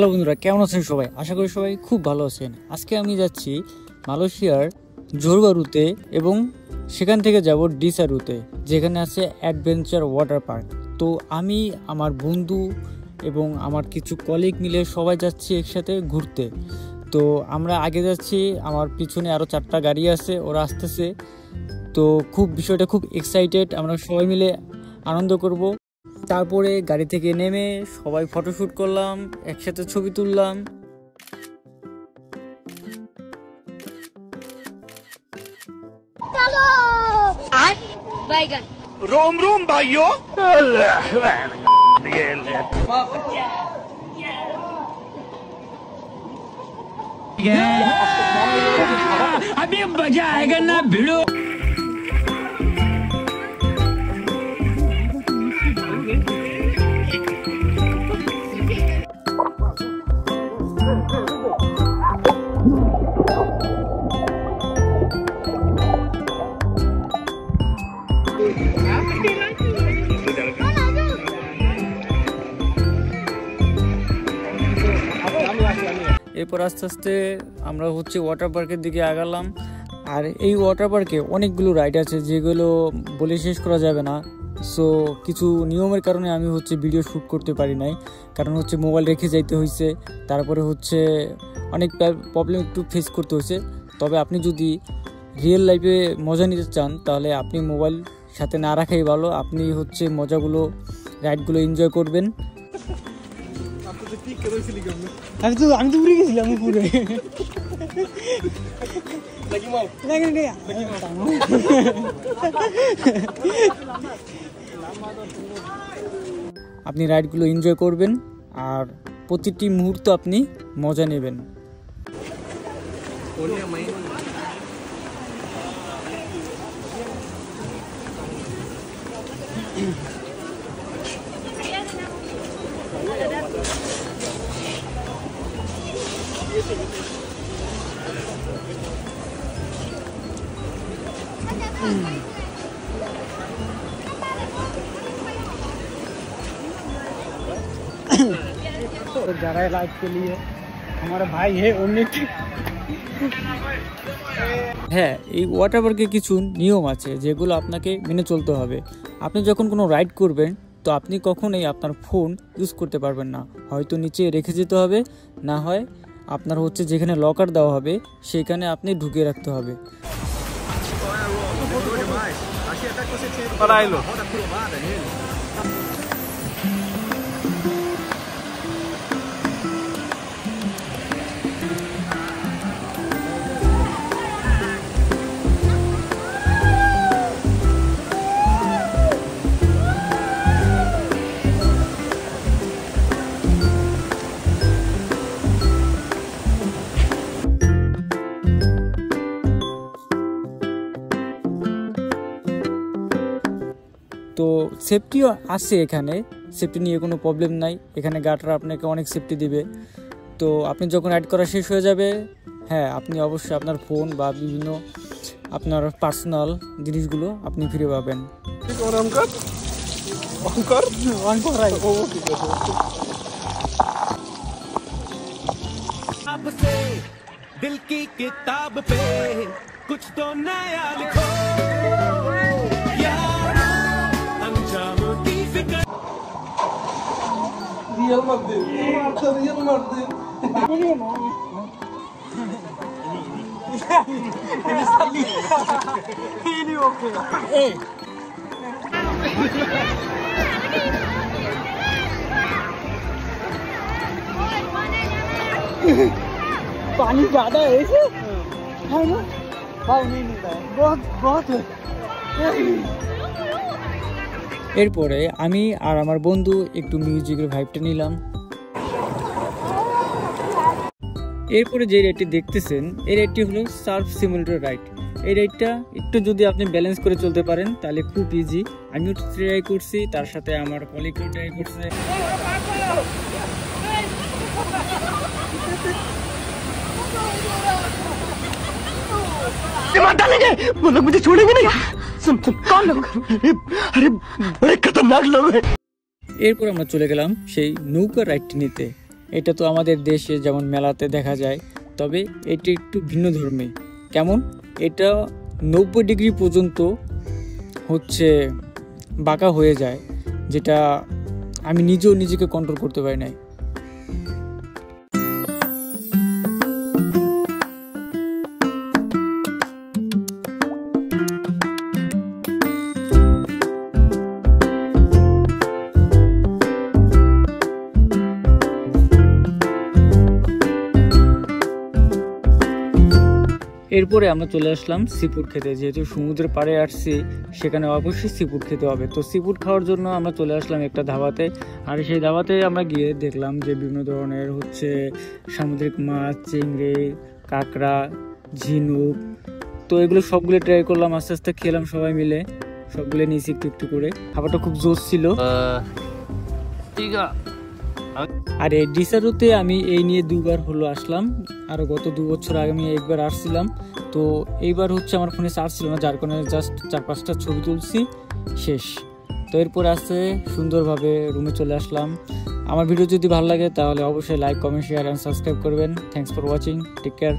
Hello বন্ধুরা, কেমন আছেন সবাই? আশা করি সবাই খুব ভালো আছেন। আজকে আমি যাচ্ছি মালয়েশিয়ার জোরবারুতে এবং সেখান থেকে যাব ডিসারুতে, যেখানে আছে অ্যাডভেঞ্চার ওয়াটার পার্ক। তো আমি, আমার বন্ধু এবং আমার কিছু কলিগ মিলে সবাই যাচ্ছি একসাথে ঘুরতে। তো আমরা আগে যাচ্ছি, আমার পিছনে আরও 4টা গাড়ি আছে, ওরা আসতেছে। তো বিষয়টা খুব এক্সাইটেড, আমরা সবাই মিলে আনন্দ করব। তারপরে গাড়ি থেকে নেমে সবাই ফটোশ্যুট করলাম, একসাথে ছবি তুললাম। रोम रोम भाइयों अभी मजा आएगा ना भिड़ो। এরপর আস্তে আস্তে আমরা ওয়াটার পার্কের দিকে আগালাম। আর এই ওয়াটার পার্কে অনেকগুলো রাইড আছে যেগুলো বলে শেষ করা যাবে না। সো কিছু নিয়মের কারণে আমি ভিডিও শ্যুট করতে পারি নাই, কারণ মোবাইল রেখে যাইতে হয়েছে। তারপরে অনেক প্রবলেম একটু ফেস করতে হয়েছে। তবে আপনি যদি রিয়েল লাইফে মজা নিতে চান তাহলে আপনি মোবাইল সাথে না রাখাই ভালো। আপনি মজাগুলো, রাইডগুলো এনজয় করবেন। আমি তো উড়ে গেছিলাম পুরো। আপনি রাইডগুলো এনজয় করবেন আর প্রতিটি মুহূর্ত আপনি মজা নেবেন। तो जा रहा है लाइफ के लिए, हमारा भाई है उन्नीस। হ্যাঁ, এই ওয়াটার পার্কে কিছু নিয়ম আছে যেগুলো আপনাকে মেনে চলতে হবে। আপনি যখন কোনো রাইড করবেন তো আপনি কখনোই আপনার ফোন ইউজ করতে পারবেন না, হয়তো নিচে রেখে যেতে হবে, না হয় আপনার যেখানে লকার দেওয়া হবে সেখানে আপনি ঢুকিয়ে রাখতে হবে। তো সেফটিও আছে এখানে, সেফটি নিয়ে কোনো প্রবলেম নাই। এখানে গার্ডরা আপনাকে অনেক সেফটি দিবে। তো আপনি যখন রাইড করা শেষ হয়ে যাবে, হ্যাঁ, আপনি অবশ্যই আপনার ফোন বা বিভিন্ন আপনার পার্সোনাল জিনিসগুলো আপনি ফিরে পাবেন। दिल की किताब पे कुछ तो नया लिखो, अंजाम की फिक्र। रियल मत दे, रियल मत दे। ये ओके। पानी ज्यादा है इसे, है ना? भाव नहीं मिलता है, बहुत है। এরপরে আমি আর আমার বন্ধু একটু মিউজিকের ভাইবটা নিলাম। এরপরে যে রাইডটি দেখতেছেন, এই রাইডটি হলো সার্ফ সিমুলেটর রাইড। এই রাইডটা একটু যদি আপনি ব্যালেন্স করে চলতে পারেন তাহলে খুব ইজি। আমিও ট্রাই করছি, তার সাথে আমার কলিগও ট্রাই করছে। वो लोग मुझे छोड़ेंगे नहीं। सुन सुन, कौन लोग? अरे बड़े खतरनाक लोग हैं। এরপর আমরা চলে গেলাম সেই নৌকা রাইডটি নিতে। এটা তো আমাদের দেশে যেমন মেলাতে দেখা যায়, তবে এটি একটু ভিন্ন ধর্মী। কেমন? এটা 90 ডিগ্রি পর্যন্ত হচ্ছে বাঁকা হয়ে যায়, যেটা আমি নিজেও নিজেকে কন্ট্রোল করতে পারি নাই। এরপরে আমরা চলে আসলাম সিফুড খেতে। যেহেতু সমুদ্রের পাড়ে আসছি, সেখানে অবশ্যই সিফুড খেতে হবে। তো সিফুড খাওয়ার জন্য আমরা চলে আসলাম একটা ধাবাতে। আর সেই ধাবাতে আমরা গিয়ে দেখলাম যে বিভিন্ন ধরনের হচ্ছে সামুদ্রিক মাছ, চিংড়ি, কাঁকড়া, ঝিনুক। তো এগুলো সবগুলো ট্রাই করলাম, আস্তে আস্তে খেলাম সবাই মিলে, সবগুলো নিয়েছি একটু একটু করে। খাবারটা খুব জোশ ছিল। আর এই ডিসারুতে আমি এই নিয়ে 2বার হলো আসলাম, আর গত 2 বছর আগে আমি একবার আসছিলাম। তো এইবার হচ্ছে আমার ফোনে চার্জ ছিল না, যার কারণে জাস্ট 4-5টা ছবি তুলছি, শেষ। তো এরপর আসছে সুন্দরভাবে রুমে চলে আসলাম। আমার ভিডিও যদি ভালো লাগে তাহলে অবশ্যই like, comment, share and subscribe করবেন। Thanks for watching, take care.